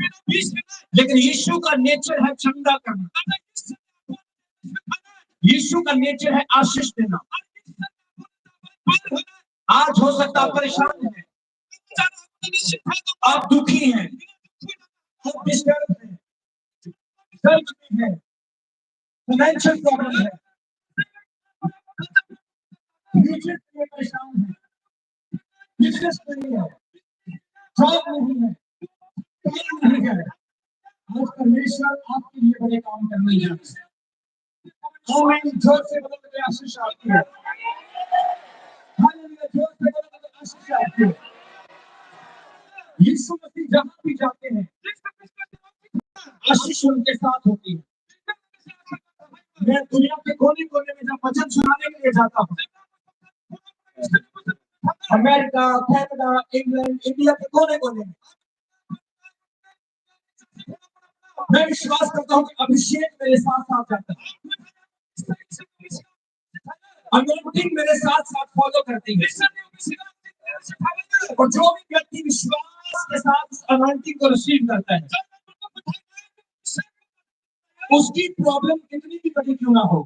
लेकिन यीशु का नेचर है चंगा करना, यीशु का नेचर है आशीष देना। आज हो सकता है परेशान है, आप दुखी हैं, आप डिस्टर्ब हैं, दर्द में है, फाइनेंशियल प्रॉब्लम है, फ्यूचर के लिए परेशान है, बिजनेस नहीं है, जॉब नहीं है, काम नहीं है। आज परमेश्वर आपके लिए बड़े काम करने जा रहे हैं। आमीन। जोर से बोलो तो आशीष आती है। हालेलुया। जोर से बोलो तो आशीष आती है। यीशु मसीह जहाँ भी जाते हैं आशीष उनके साथ होती है। मैं दुनिया के कोने कोने में जब वचन सुनाने के लिए जाता हूँ, अमेरिका, कनाडा, इंग्लैंड, इंडिया के कोने कोने में, मैं विश्वास करता हूँ कि अभिषेक मेरे साथ साथ जाता है, अनॉइंटिंग मेरे साथ साथ फॉलो करती है। और जो भी व्यक्ति विश्वास के साथ अनॉइंटिंग को रिसीव करता है, उसकी प्रॉब्लम कितनी भी बड़ी क्यों ना हो,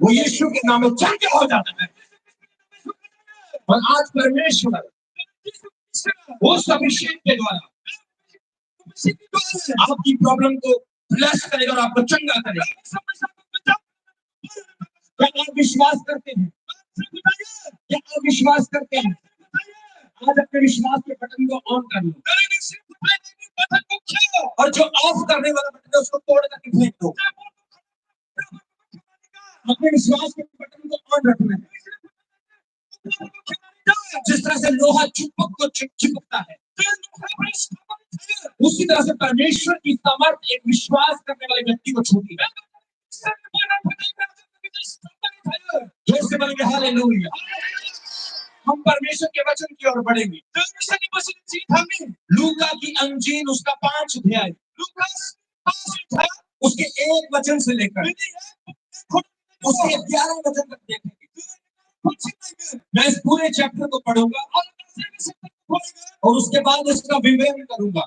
वो यीशु के नाम में चंगे हो जाता है। और आज परमेश्वर उस अभिषेक के द्वारा आपकी प्रॉब्लम को ब्लेस करेगा और आपको चंगा करेगा। क्या आप विश्वास करते हैं? क्या आप विश्वास करते हैं? आज अपने विश्वास के बटन को ऑन कर लो और जो ऑफ करने वाला बटन है उसको तोड़ करके फेंक दो। अपने विश्वास के बटन को ऑन रखना है। जिस तरह से लोहा चिपक को चिपकता है, उसी तरह से परमेश्वर की समर्थ एक विश्वास करने वाले व्यक्ति को छूती है। जोर से बोलेंगे हालेलुया। हम परमेश्वर के वचन की ओर बढ़ेंगे। लूका की अंजील उसका 5 अध्याय, उसके 1 वचन से लेकर उसके 11 वचन तक देखेंगे। मैं इस पूरे चैप्टर को पढ़ूंगा और उसके बाद इसका विवरण करूंगा।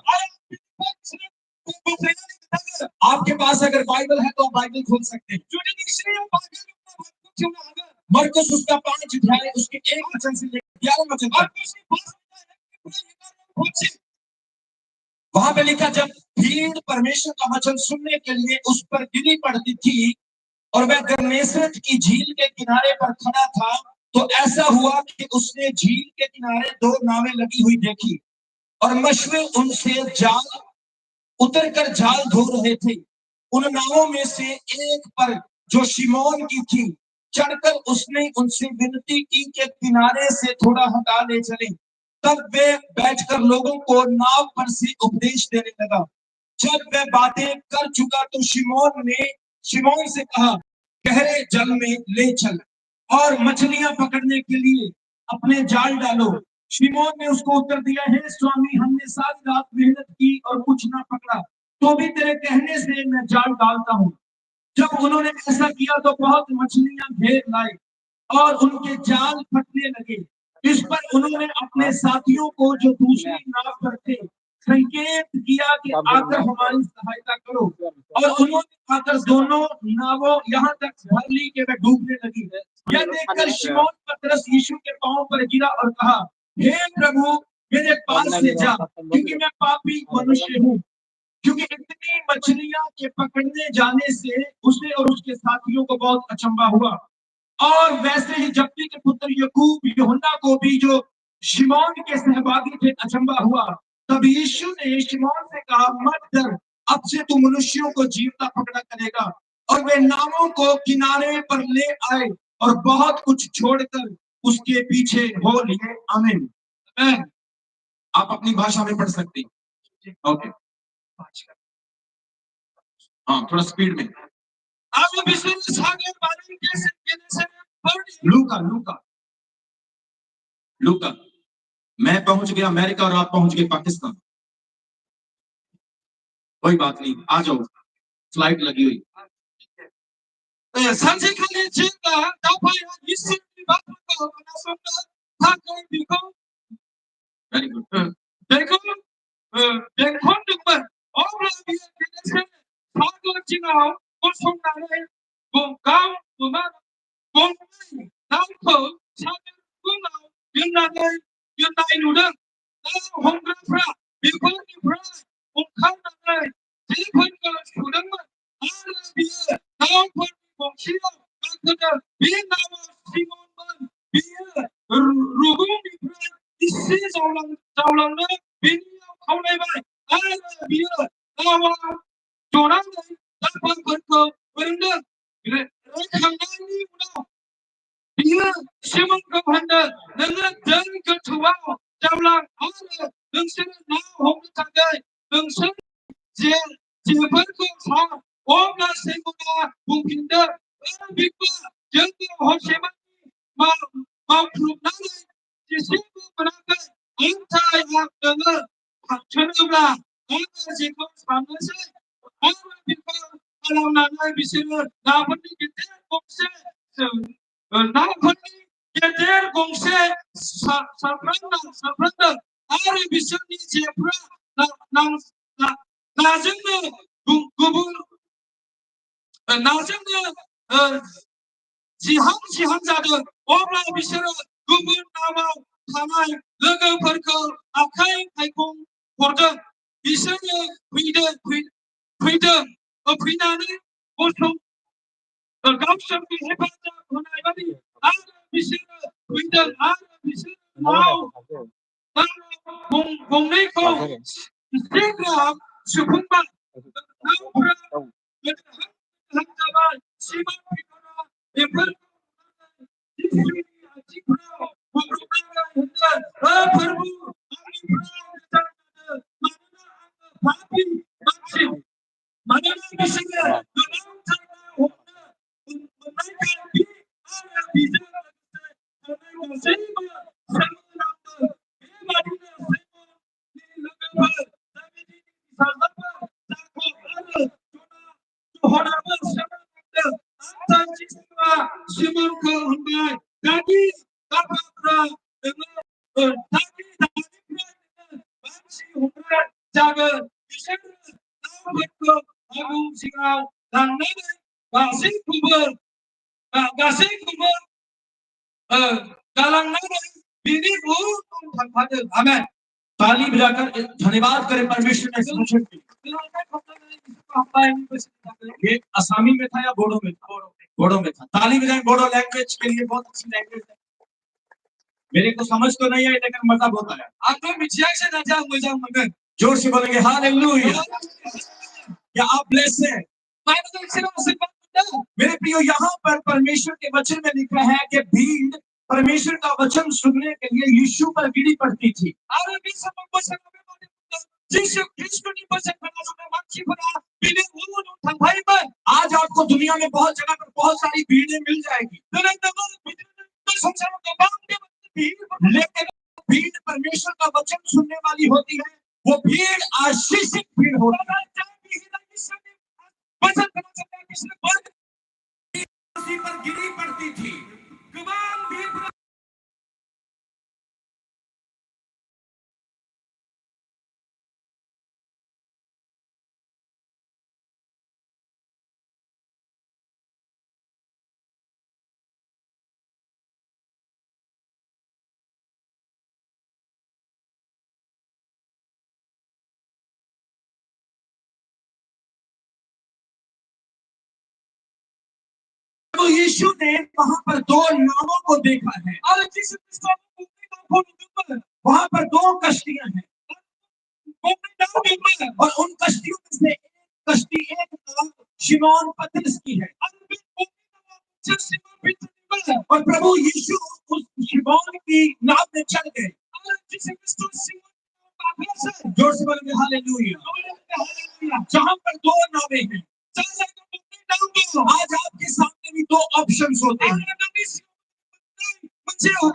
आपके पास अगर बाइबल है तो आप बाइबल खोल सकते हैं। मरकुस उसका 5 अध्याय उसके 1 वचन से लेकर 11 वचन तक। वहां पे लिखा, जब भीड़ परमेश्वर का वचन सुनने के लिए उस पर गिरी पड़ती थी और वह गन्नेसरत की झील के किनारे पर खड़ा था, तो ऐसा हुआ कि उसने झील के किनारे 2 नावें लगी हुई देखी और मछुए उनसे जाल उतरकर जाल धो रहे थे। उन नावों में से एक पर जो शिमोन की थी चढ़कर उसने उनसे विनती की कि किनारे से थोड़ा हटा ले चले। तब वे बैठकर लोगों को नाव पर से उपदेश देने लगा। जब वह बातें कर चुका तो शिमोन से कहा, गहरे जल में ले चल और मछलियां पकड़ने के लिए अपने जाल डालो। शिमोन ने उसको उत्तर दिया, हे स्वामी, हमने सारी रात मेहनत की और कुछ ना पकड़ा, तो भी तेरे कहने से मैं जाल डालता हूँ। जब उन्होंने ऐसा किया तो बहुत मछलियां घेर लाई और उनके जाल फटने लगे। इस पर उन्होंने अपने साथियों को जो दूसरी नाव पर थे संकेत किया कि आकर हमारी सहायता करो, और उन्होंने आकर दोनों नावों यहाँ तक भर ली कि वे डूबने लगी। यह देखकर शिमोन पतरस यीशु के पांव पर गिरा और कहा, हे प्रभु, मेरे पास से जा, क्योंकि मैं पापी मनुष्य हूँ। क्योंकि इतनी मछलियां के पकड़ने जाने से उसे और उसके साथियों को बहुत अचंभा हुआ। और वैसे ही जब्दी के पुत्र याकूब यूहन्ना को भी, जो शिमोन के सहभागी थे, अचंभा हुआ। तब यीशु ने शिमोन से कहा, मत डर, अब से तू मनुष्यों को जीवता पकड़ा करेगा। और वे नावों को किनारे पर ले आए और बहुत कुछ छोड़कर उसके पीछे हो लिए। आमीन। आप अपनी भाषा में पढ़ सकते हैं। ओके, हाँ, थोड़ा स्पीड में। लूका, मैं पहुंच गया अमेरिका और आप पहुंच गए पाकिस्तान। कोई बात नहीं, आ जाओ, फ्लाइट लगी हुई। Very good. बेंखनदोंमोन अब्ला बियो गेदेरसिन सागोरथिङाव गसंनानै गाव गंनै नावखौ सागोरथिङाव दोननाय नुदों। ना हमग्राफ्रा बेफोरनिफ्राय ओंखारनानै जेफोरखौ सुदोंमोन आरो बियो नावफोरनि गंसेयाव गाखोदों। बे नावा सिमोनमोन। बियो रुगुंनिफ्राय एसे जावलांनो बेनियाव खावलायबाय आरो बियो नावाव जनानै दाखोरफोरखौ फोरोंदों। रायखांनायनि उनाव बियो सिमोनखौ होनदों, नोङो दै गोथौआव जावलां आरो नोंसोरो ना हमनो थाखाय नोंसोर जेफोरखौ सार। अब्ला सिमोनआ बुंफिनदों, बिफा, जोङो हरसेमानि मावख्रुबनानै जेबो मोनाखै। नाथाय नोङो थिनोब्ला आङो जेखौ सारनोसै। आरो बिखौ खालामनानै बिसोरो नाफोरनि गेदेर गंसे सारफ्रांदों आरो बिसोरनि जेफ्रा नाजोंनो जिहां जादों। अब्ला बिसोरो गुबुन नावाव थानाय लोगोफोरखौ आखाइ आइखं हरदों। बिसोरो फैनानै गावसोरनि हेफाजाब होनाय बायदि आरो बिसोरो फैदों आरो बिसोर गंनैखौ शीघ्र सुफुंबाय। नावफोरा जाबाय। सिमोन पेटरआ बेफोरखौ जिसुनि आथिंफोराव गब्रबनानै होनदों, प्रभु, आंनिफ्राय गोजान जादो, मानोना आङो पापी मानसि। मानोना बिसोरो गोबांथार ना हमनो मोननायखाय आरो बेजों लोगोसे थानाय गासैबो सोमोनांदों। बेबादिनो सिमोननि लोगोफोर, जाबेदीनि फिसाज्लाफोर याकब आरो यहनाबो सोमोनांदों। नाथाय जिसुआ सिमोनखौ होनबाय, दानिफ्राय नोङो मानसि हमग्रा जागोन। बिसोरो नावफोरखौ आबुं सिङाव लांनानै गासैखौबो गालांनानै बिनि उन थांफादों। आमेन। ताली बजाकर धन्यवाद करें परमेश्वर के वचन के लिए। ये असामी में था या बोडो में था? बोडो में था। ताली बजाएं बोडो लैंग्वेज के लिए, बहुत अच्छी लैंग्वेज है। मेरे को समझ तो नहीं आई लेकिन मजा बहुत आया। आपको मिठिया से ना जाओ मजा मगन। जोर से बोलेंगे हालेलुया। क्या आप ब्लेस हैं? मेरे प्रियो, यहाँ पर परमेश्वर के वचन में लिखा है कि भीड़ परमेश्वर का वचन सुनने के लिए यीशु पर गिरी पड़ती थी। आज आपको दुनिया में बहुत जगह पर बहुत सारी भीड़ें मिल जाएगी, लेकिन भीड़ परमेश्वर का वचन सुनने वाली होती है। वो भीड़ आशीषित भीड़ होती है। पर गिरी पड़ती थी। तो यीशु ने वहां पर दो नावों को देखा है। वहां पर दो कश्तियां हैं और उन कश्तियों में से कश्ती एक नाव शिमोन पतरस की है। और प्रभु यीशु उस शिमोन की नाव में चढ़ गए। जोर से बोलेंगे हालेलुया। जहां पर दो नावें हैं, आज आपके सामने भी दो ऑप्शंस होते हैं।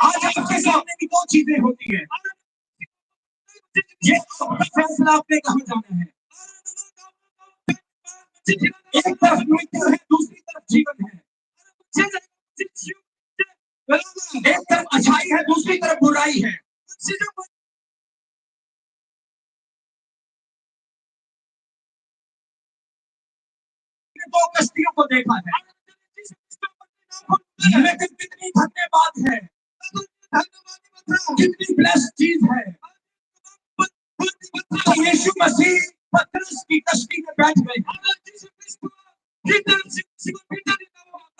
आज आपके सामने भी दो चीजें होती है। ये आपका फैसला, आपने कहां जाना है। एक तरफ मृत्यु है, दूसरी तरफ जीवन है। एक तरफ अच्छाई है, दूसरी तरफ बुराई है। 2 कश्तियों को देखा है, लेकिन कितनी धन्यवाद है, कितनी ब्लेस्ड चीज है कि यीशु मसीह पतरस की कश्ती में बैठ गए।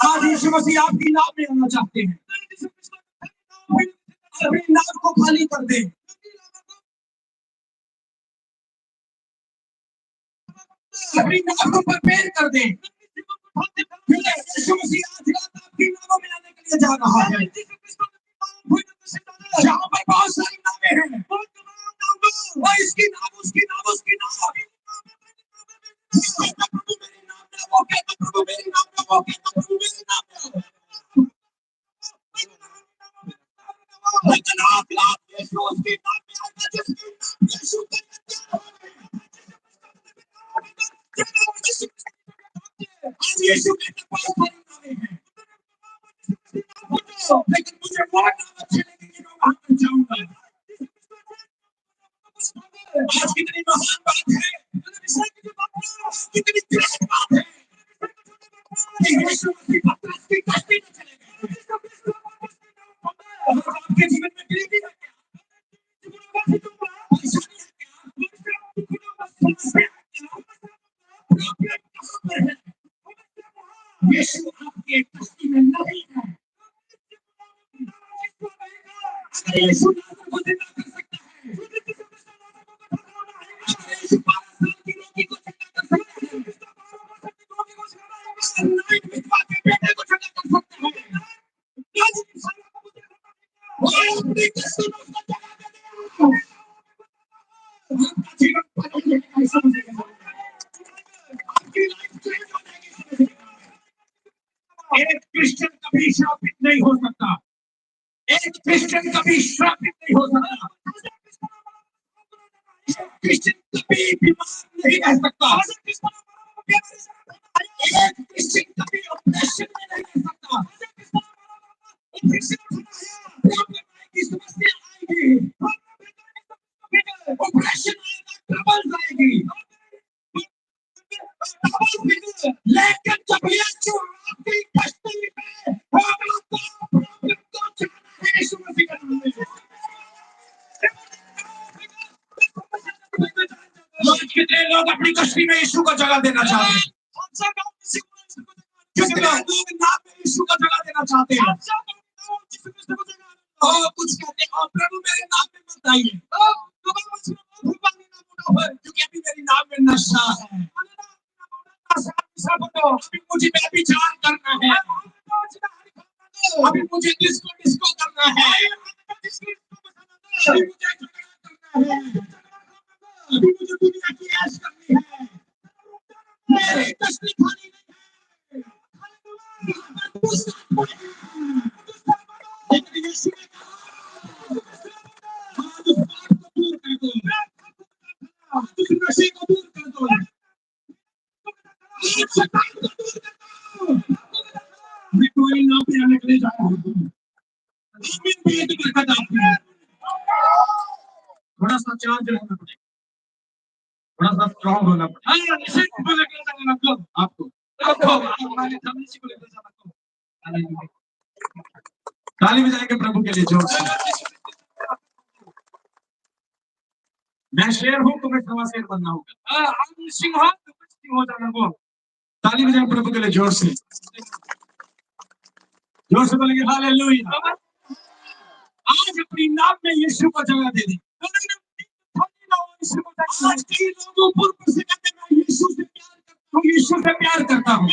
आज यीशु मसीह आपकी नाव में आना चाहते हैं, अपनी नाव को खाली कर दे, अपनी नाव को प्रिपेयर कर दे। यीशु मसीह आज रात आपकी नावों में आने के लिए जा रहा है, जहाँ पर बहुत सारी नावें हैं, और इसकी नाव, उसकी नाव, उसकी नाव, प्रभु मेरी नाव में, वो कहता प्रभु मेरी नाव में, वो कहता प्रभु मेरी नाव में। लेकिन आज रात यीशु उसकी नाव में आएगा, जिसकी नाम यीशु के आज यीशु के पास सारी नावें हैं, लेकिन मुझे वो नाव अच्छी लगी कि मैं वहां पर जाऊंगा। आज कितनी महान बात है, कितनी ग्रेट बात है कि यीशु मसीह पतरस की कश्ती में चले गए। आपके जीवन में गरीबी है क्या? परेशानी है क्या? समस्या है क्या? प्रॉब्लम कहाँ पर है? यीशु आपके कश्ती में नहीं है। अगर यीशु नाज़र को जिंदा कर सकता है, अगर यीशु 12 साल की रोगी को जिंदा कर सकता है, अगर नाइट विधवा के बेटे को जिंदा कर सकता है, वो अपनी कश्ती में उसको जगा दे देगा। आपका जीवन बदल जाएगा, यीशु मसीह के नाम में। आपकी लाइफ चेंज हो जाएगी, यीशु मसीह के नाम में। एक क्रिश्चियन कभी श्रापित नहीं हो सकता, एक क्रिश्चियन कभी श्रापित नहीं हो सकता, क्रिश्चियन कभी बीमार नहीं रह सकता, एक क्रिश्चियन कभी ऑपरेशन में नहीं रह सकता। प्रॉब्लम आएगी, समस्या आएगी, ऑपरेशन आएगा, ट्रबल्स आएगी, लेकिन जब यीशु आपकी कश्ती में होगा तो प्रॉब्लम को जाना है, यीशु मसीह के नाम में। आज कितने लोग अपनी कश्ती में यीशु को जगह देना चाहते हैं? कितने लोग नाम में यीशु को जगह देना चाहते हैं? और कुछ कहते हैं प्रभु मेरे नाम में मत आइए, क्योंकि अभी मेरी नाम में नशा है, अभी मुझे व्यभिचार करना है, अभी मुझे डिस्को डिस्को करना है, अभी मुझे झगड़ा करना है, अभी मुझे दुनिया की ऐश करनी है, मेरी कश्ती खाली नहीं है, लेकिन यीशु ने कहा आज उस बात को दूर कर दो, आज उस नशे को दूर कर दो, आज शैतान को दूर कर दो। मैं कोई नाम पे आने के लिए जा रहा हूँ, आमीन बोले तो बरकत आपकी है। थोड़ा सा चार्ज रहना पड़ेगा, थोड़ा सा स्ट्रॉन्ग होना पड़ेगा। हाँ, इसे को लेकर जाना आपको, आपको हमारे सामने से को लेकर जाना आपको। ताली बजाएंगे प्रभु के लिए जोर से। मैं शेर हूँ, तुम्हें सवा शेर बनना होगा। हम सिंह हो, तुम्हें सिंह हो जाना हो। ताली बजाएंगे प्रभु के लिए जोर से, जोर से बोलेंगे हालेलुया। आज अपनी नाम में यीशु को जगह दे दी। आज कई लोग ऊपर से कहते हैं मैं यीशु से प्यार करता हूँ, यीशु से प्यार करता हूँ।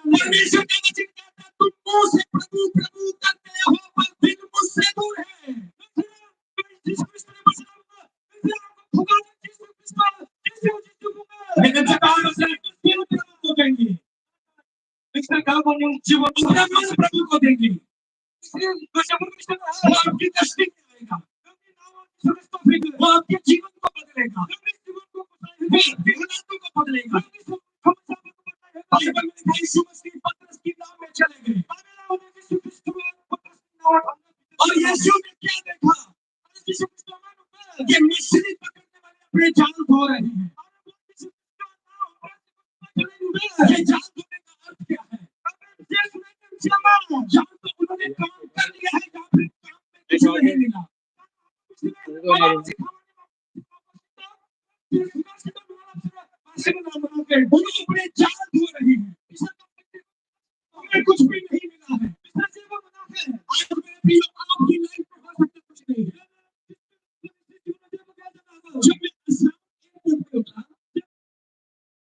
परमेश्वर का वचन कहता है तुम मुंह से प्रभु प्रभु करते हो पर दिल मुझसे दूर है। लेकिन सरकार से प्रभु को देंगे, सरकार को जीवन प्रभु को देंगे, वो आपकी कश्ती में आएगा, वो आपके जीवन को बदलेगा, वो आपके हालातों को बदलेगा। यीशु मसीह पतरस की नाव में चले गए और यीशु ने क्या देखा कि मछली पकड़ने वाले अपने जाल धो रहे हैं, ये जान धोने का अर्थ क्या है? या तो उन्होंने काम कर लिया है या फिर काम में कुछ नहीं मिला। वो अपने जान धो रही है।